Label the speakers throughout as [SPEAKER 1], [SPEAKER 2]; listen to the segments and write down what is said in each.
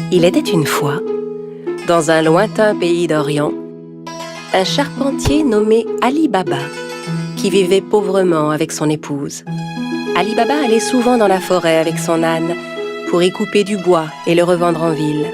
[SPEAKER 1] Il était une fois, dans un lointain pays d'Orient, un charpentier nommé Ali Baba, qui vivait pauvrement avec son épouse. Ali Baba allait souvent dans la forêt avec son âne pour y couper du bois et le revendre en ville.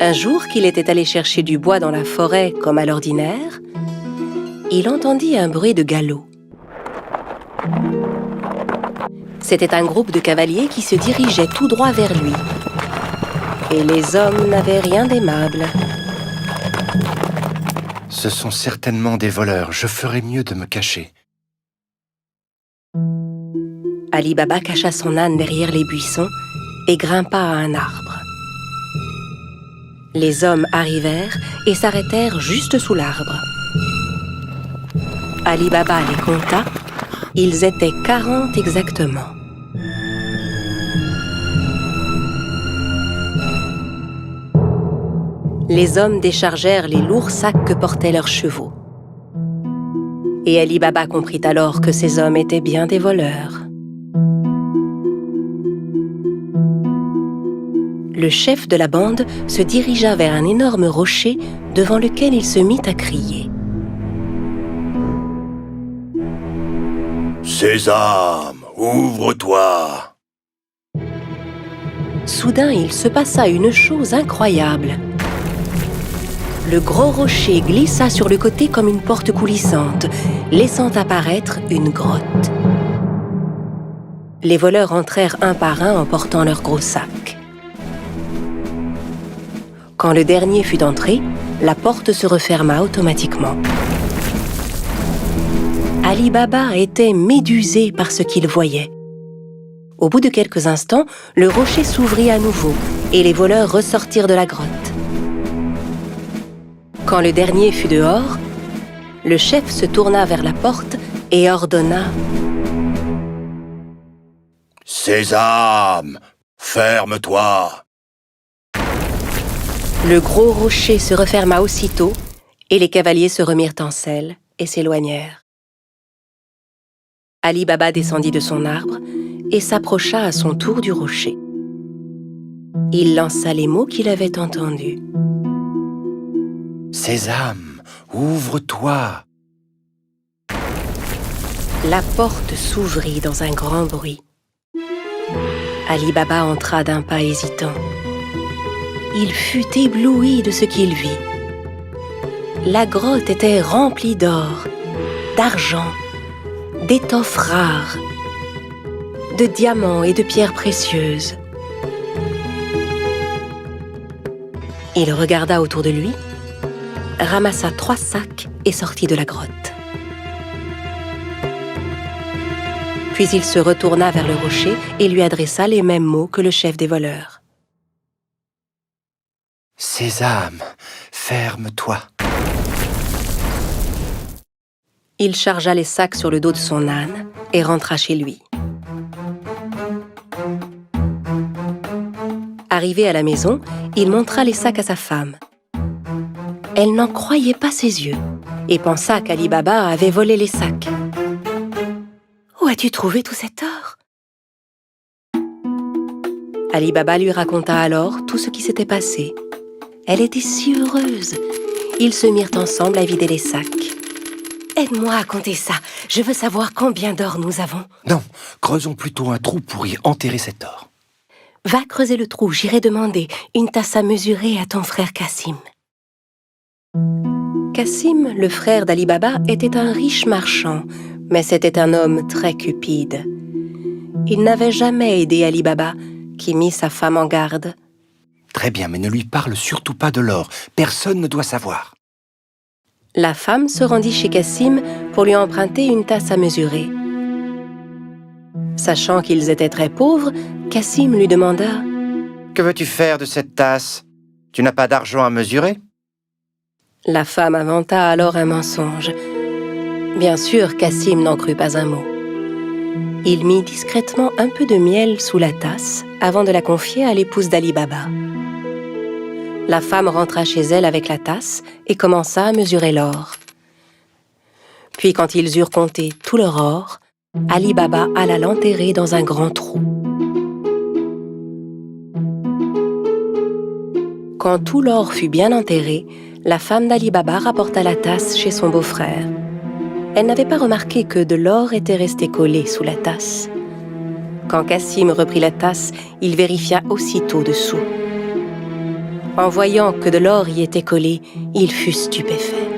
[SPEAKER 1] Un jour qu'il était allé chercher du bois dans la forêt comme à l'ordinaire, il entendit un bruit de galop. C'était un groupe de cavaliers qui se dirigeait tout droit vers lui. Et les hommes n'avaient rien d'aimable.
[SPEAKER 2] Ce sont certainement des voleurs. Je ferais mieux de me cacher.
[SPEAKER 1] Ali Baba cacha son âne derrière les buissons et grimpa à un arbre. Les hommes arrivèrent et s'arrêtèrent juste sous l'arbre. Ali Baba les compta. Ils étaient 40 exactement. Les hommes déchargèrent les lourds sacs que portaient leurs chevaux. Et Ali Baba comprit alors que ces hommes étaient bien des voleurs. Le chef de la bande se dirigea vers un énorme rocher devant lequel il se mit à crier.
[SPEAKER 3] « Sésame, ouvre-toi !»
[SPEAKER 1] Soudain, il se passa une chose incroyable. Le gros rocher glissa sur le côté comme une porte coulissante, laissant apparaître une grotte. Les voleurs entrèrent un par un en portant leurs gros sacs. Quand le dernier fut entré, la porte se referma automatiquement. Ali Baba était médusé par ce qu'il voyait. Au bout de quelques instants, le rocher s'ouvrit à nouveau et les voleurs ressortirent de la grotte. Quand le dernier fut dehors, le chef se tourna vers la porte et ordonna
[SPEAKER 3] « Sésame, ferme-toi !»
[SPEAKER 1] Le gros rocher se referma aussitôt et les cavaliers se remirent en selle et s'éloignèrent. Ali Baba descendit de son arbre et s'approcha à son tour du rocher. Il lança les mots qu'il avait entendus.
[SPEAKER 2] « Sésame, ouvre-toi !»
[SPEAKER 1] La porte s'ouvrit dans un grand bruit. Ali Baba entra d'un pas hésitant. Il fut ébloui de ce qu'il vit. La grotte était remplie d'or, d'argent, d'étoffes rares, de diamants et de pierres précieuses. Il regarda autour de lui, ramassa 3 sacs et sortit de la grotte. Puis il se retourna vers le rocher et lui adressa les mêmes mots que le chef des voleurs.
[SPEAKER 2] « Sésame, ferme-toi !»
[SPEAKER 1] Il chargea les sacs sur le dos de son âne et rentra chez lui. Arrivé à la maison, il montra les sacs à sa femme. Elle n'en croyait pas ses yeux et pensa qu'Ali Baba avait volé les sacs. « Où as-tu trouvé tout cet or ?» Ali Baba lui raconta alors tout ce qui s'était passé. Elle était si heureuse. Ils se mirent ensemble à vider les sacs. « Aide-moi à compter ça. Je veux savoir combien d'or nous avons. »
[SPEAKER 2] « Non, creusons plutôt un trou pour y enterrer cet or. »
[SPEAKER 1] « Va creuser le trou, j'irai demander une tasse à mesurer à ton frère Cassim. » Cassim, le frère d'Ali Baba, était un riche marchand, mais c'était un homme très cupide. Il n'avait jamais aidé Ali Baba, qui mit sa femme en garde.
[SPEAKER 2] « Très bien, mais ne lui parle surtout pas de l'or. Personne ne doit savoir. »
[SPEAKER 1] La femme se rendit chez Cassim pour lui emprunter une tasse à mesurer. Sachant qu'ils étaient très pauvres, Cassim lui demanda
[SPEAKER 2] « Que veux-tu faire de cette tasse? Tu n'as pas d'argent à mesurer ?»
[SPEAKER 1] La femme inventa alors un mensonge. Bien sûr, Cassim n'en crut pas un mot. Il mit discrètement un peu de miel sous la tasse avant de la confier à l'épouse d'Ali Baba. La femme rentra chez elle avec la tasse et commença à mesurer l'or. Puis quand ils eurent compté tout leur or, Ali Baba alla l'enterrer dans un grand trou. Quand tout l'or fut bien enterré, la femme d'Ali Baba rapporta la tasse chez son beau-frère. Elle n'avait pas remarqué que de l'or était resté collé sous la tasse. Quand Cassim reprit la tasse, il vérifia aussitôt dessous. En voyant que de l'or y était collé, il fut stupéfait.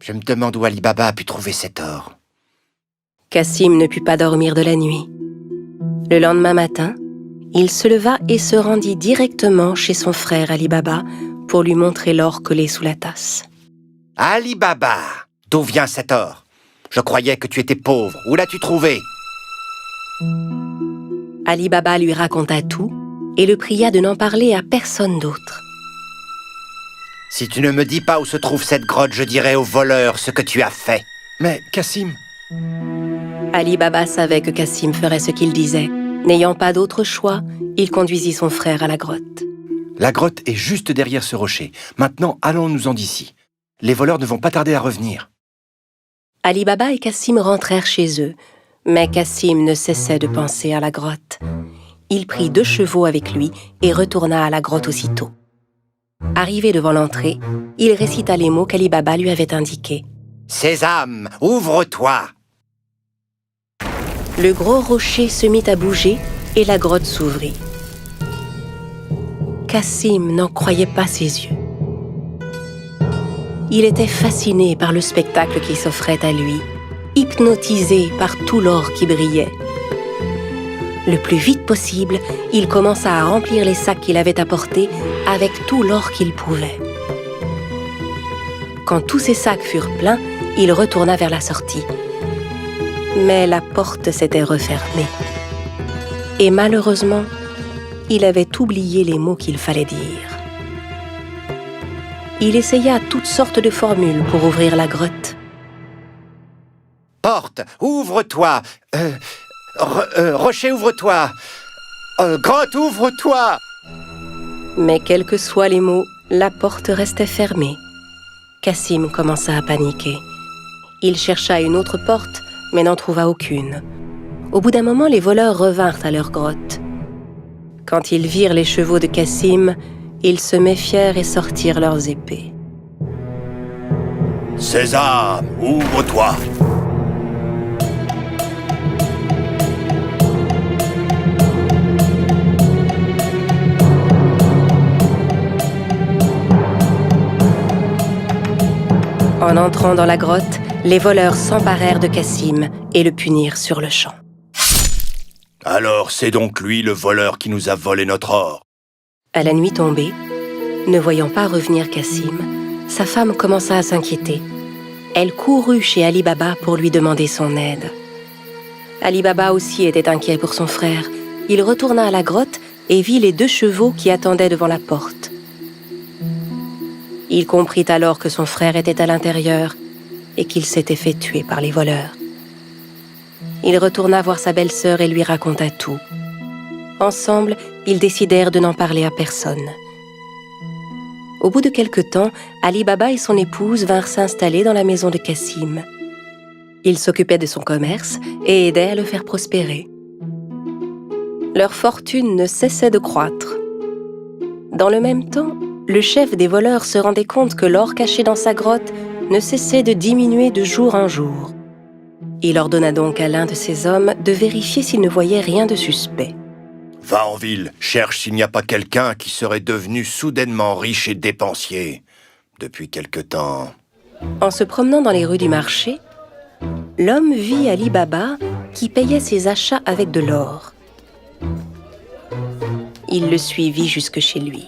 [SPEAKER 2] Je me demande où Ali Baba a pu trouver cet or.
[SPEAKER 1] Cassim ne put pas dormir de la nuit. Le lendemain matin, il se leva et se rendit directement chez son frère Ali Baba pour lui montrer l'or collé sous la tasse.
[SPEAKER 2] Ali Baba, d'où vient cet or? Je croyais que tu étais pauvre. Où l'as-tu trouvé?
[SPEAKER 1] Ali Baba lui raconta tout et le pria de n'en parler à personne d'autre.
[SPEAKER 2] Si tu ne me dis pas où se trouve cette grotte, je dirai au voleur ce que tu as fait. Mais, Cassim...
[SPEAKER 1] Ali Baba savait que Cassim ferait ce qu'il disait. N'ayant pas d'autre choix, il conduisit son frère à la grotte.
[SPEAKER 2] La grotte est juste derrière ce rocher. Maintenant, allons-nous-en d'ici. Les voleurs ne vont pas tarder à revenir.
[SPEAKER 1] Ali Baba et Cassim rentrèrent chez eux, mais Cassim ne cessait de penser à la grotte. Il prit 2 chevaux avec lui et retourna à la grotte aussitôt. Arrivé devant l'entrée, il récita les mots qu'Ali Baba lui avait indiqués.
[SPEAKER 2] « Sésame, ouvre-toi »
[SPEAKER 1] Le gros rocher se mit à bouger et la grotte s'ouvrit. Cassim n'en croyait pas ses yeux. Il était fasciné par le spectacle qui s'offrait à lui, hypnotisé par tout l'or qui brillait. Le plus vite possible, il commença à remplir les sacs qu'il avait apportés avec tout l'or qu'il pouvait. Quand tous ces sacs furent pleins, il retourna vers la sortie. Mais la porte s'était refermée. Et malheureusement, il avait oublié les mots qu'il fallait dire. Il essaya toutes sortes de formules pour ouvrir la grotte.
[SPEAKER 2] « Porte, ouvre-toi Rocher, ouvre-toi Grotte, ouvre-toi »
[SPEAKER 1] Mais quels que soient les mots, la porte restait fermée. Cassim commença à paniquer. Il chercha une autre porte, mais n'en trouva aucune. Au bout d'un moment, les voleurs revinrent à leur grotte. Quand ils virent les chevaux de Cassim, ils se méfièrent et sortirent leurs épées.
[SPEAKER 3] « Sésame, ouvre-toi »
[SPEAKER 1] En entrant dans la grotte, les voleurs s'emparèrent de Cassim et le punirent sur le champ.
[SPEAKER 3] « Alors c'est donc lui le voleur qui nous a volé notre or »
[SPEAKER 1] À la nuit tombée, ne voyant pas revenir Cassim, sa femme commença à s'inquiéter. Elle courut chez Ali Baba pour lui demander son aide. Ali Baba aussi était inquiet pour son frère. Il retourna à la grotte et vit les 2 chevaux qui attendaient devant la porte. Il comprit alors que son frère était à l'intérieur et qu'il s'était fait tuer par les voleurs. Il retourna voir sa belle-sœur et lui raconta tout. Ensemble, ils décidèrent de n'en parler à personne. Au bout de quelque temps, Ali Baba et son épouse vinrent s'installer dans la maison de Cassim. Ils s'occupaient de son commerce et aidaient à le faire prospérer. Leur fortune ne cessait de croître. Dans le même temps, le chef des voleurs se rendait compte que l'or caché dans sa grotte ne cessait de diminuer de jour en jour. Il ordonna donc à l'un de ses hommes de vérifier s'il ne voyait rien de suspect.
[SPEAKER 3] « Va en ville, cherche s'il n'y a pas quelqu'un qui serait devenu soudainement riche et dépensier depuis quelque temps. »
[SPEAKER 1] En se promenant dans les rues du marché, l'homme vit Ali Baba qui payait ses achats avec de l'or. Il le suivit jusque chez lui.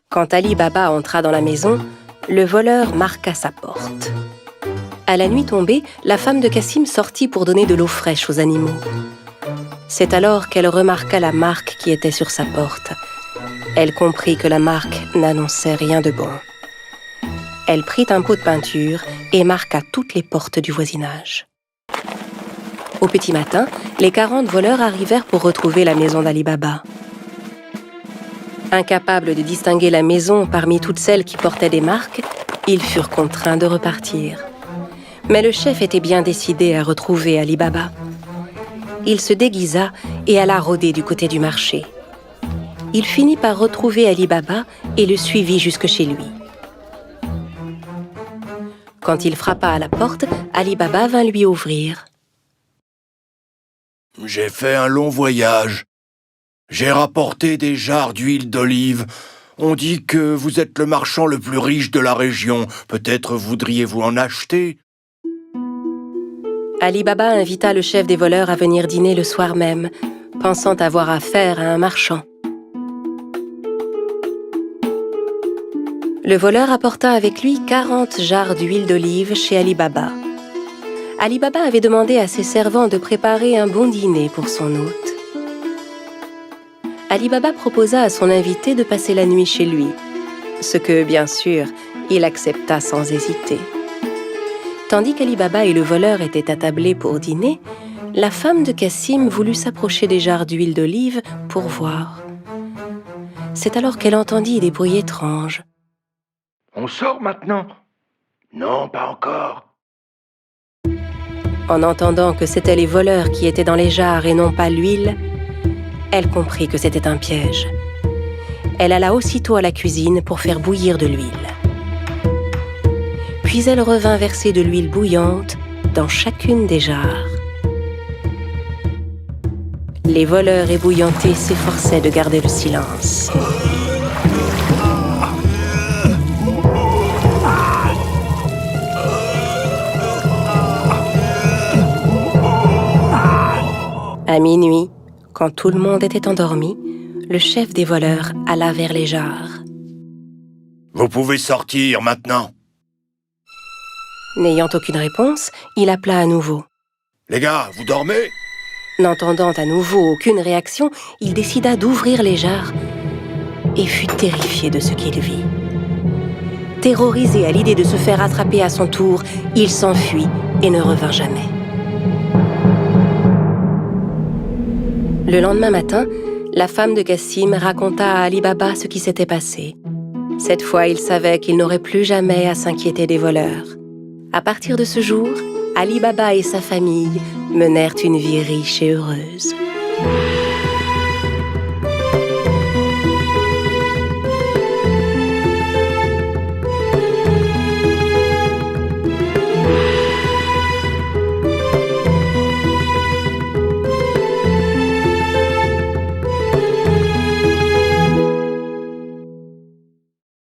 [SPEAKER 1] Quand Ali Baba entra dans la maison, le voleur marqua sa porte. À la nuit tombée, la femme de Cassim sortit pour donner de l'eau fraîche aux animaux. C'est alors qu'elle remarqua la marque qui était sur sa porte. Elle comprit que la marque n'annonçait rien de bon. Elle prit un pot de peinture et marqua toutes les portes du voisinage. Au petit matin, les 40 voleurs arrivèrent pour retrouver la maison d'Ali Baba. Incapable de distinguer la maison parmi toutes celles qui portaient des marques, Ils furent contraints de repartir. Mais le chef était bien décidé à retrouver Ali Baba. Il se déguisa et alla rôder du côté du marché. Il finit par retrouver Ali Baba et le suivit jusque chez lui. Quand il frappa à la porte, Ali Baba vint lui ouvrir.
[SPEAKER 3] « J'ai fait un long voyage. J'ai rapporté des jarres d'huile d'olive. On dit que vous êtes le marchand le plus riche de la région. Peut-être voudriez-vous en acheter ?»
[SPEAKER 1] Ali Baba invita le chef des voleurs à venir dîner le soir même, pensant avoir affaire à un marchand. Le voleur apporta avec lui 40 jarres d'huile d'olive chez Ali Baba. Ali Baba avait demandé à ses servants de préparer un bon dîner pour son hôte. Ali Baba proposa à son invité de passer la nuit chez lui, ce que, bien sûr, il accepta sans hésiter. Tandis qu'Ali Baba et le voleur étaient attablés pour dîner, la femme de Cassim voulut s'approcher des jarres d'huile d'olive pour voir. C'est alors qu'elle entendit des bruits étranges.
[SPEAKER 3] « On sort maintenant ?»« Non, pas encore. »
[SPEAKER 1] En entendant que c'étaient les voleurs qui étaient dans les jarres et non pas l'huile, elle comprit que c'était un piège. Elle alla aussitôt à la cuisine pour faire bouillir de l'huile. Puis elle revint verser de l'huile bouillante dans chacune des jarres. Les voleurs ébouillantés s'efforçaient de garder le silence. À minuit, quand tout le monde était endormi, le chef des voleurs alla vers les jarres.
[SPEAKER 3] « Vous pouvez sortir maintenant. »
[SPEAKER 1] N'ayant aucune réponse, il appela à nouveau.
[SPEAKER 3] « Les gars, vous dormez ?»
[SPEAKER 1] N'entendant à nouveau aucune réaction, il décida d'ouvrir les jarres et fut terrifié de ce qu'il vit. Terrorisé à l'idée de se faire attraper à son tour, il s'enfuit et ne revint jamais. Le lendemain matin, la femme de Cassim raconta à Ali Baba ce qui s'était passé. Cette fois, il savait qu'il n'aurait plus jamais à s'inquiéter des voleurs. À partir de ce jour, Ali Baba et sa famille menèrent une vie riche et heureuse.